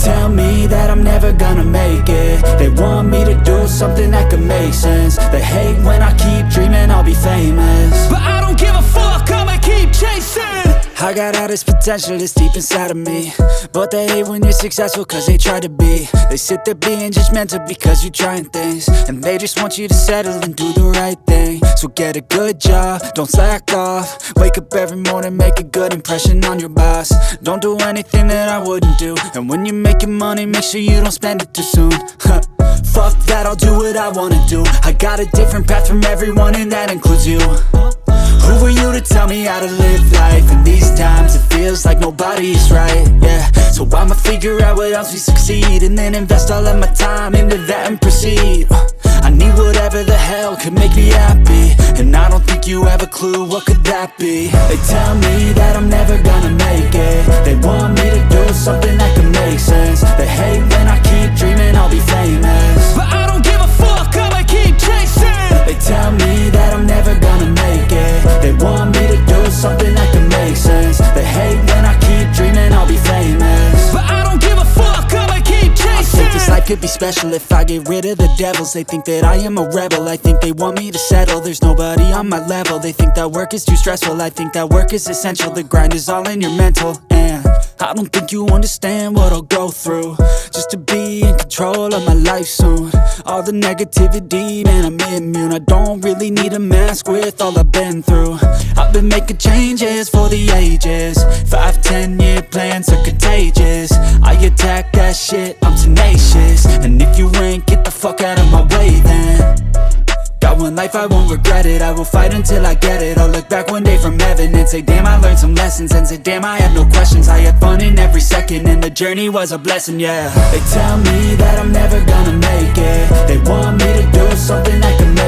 tell me that I'm never gonna make it. They want me to do something that could make sense. They hate when I keep dreaming I'll be famous, but I don't give a fuck, I'ma keep chasing. I got all this potential that's deep inside of me, but they hate when you're successful cause they try to be. They sit there being judgmental because you're trying things, and they just want you to settle and do the right thing. So get a good job, don't slack off. Wake up every morning, make a good impression on your boss. Don't do anything that I wouldn't do, and when you're making money, make sure you don't spend it too soon. Fuck that, I'll do what I wanna do. I got a different path from everyone, and that includes you. Who are you to tell me how to live life? In these times it feels like nobody's right, yeah. So I'ma figure out what else we succeed, and then invest all of my time into that and proceed. I need whatever the hell could make me happy, and I don't think you have a clue what could that be. They tell me that I'm never gonna make it. They want me to do something that could make sense. They hate when I keep dreaming I'll be famous, but I don't give a fuck, I'ma keep chasing. They tell me that I'm never gonna make it. They want me to do something that can make sense. They hate when I keep dreaming I'll be famous, but I don't give a fuck, I'ma keep chasing. I think this life could be special if I get rid of the devils. They think that I am a rebel, I think they want me to settle. There's nobody on my level. They think that work is too stressful, I think that work is essential. The grind is all in your mental, and I don't think you understand what I'll go through just to be in control of my life soon. All the negativity, man, I'm immune. I don't really need a mask with all I've been through. I've been making changes for the ages. 5-10 year plans are contagious. I attack that shit, I'm tenacious. And if you ain't, get the fuck out of my way then. Got one life, I won't regret it. I will fight until I get it. I'll look back one day from heaven and say, damn, I learned some lessons. And say, damn, I have no questions. I had fun in every second, and the journey was a blessing, yeah. They tell me that I'm never gonna make it. They want me to do something that can make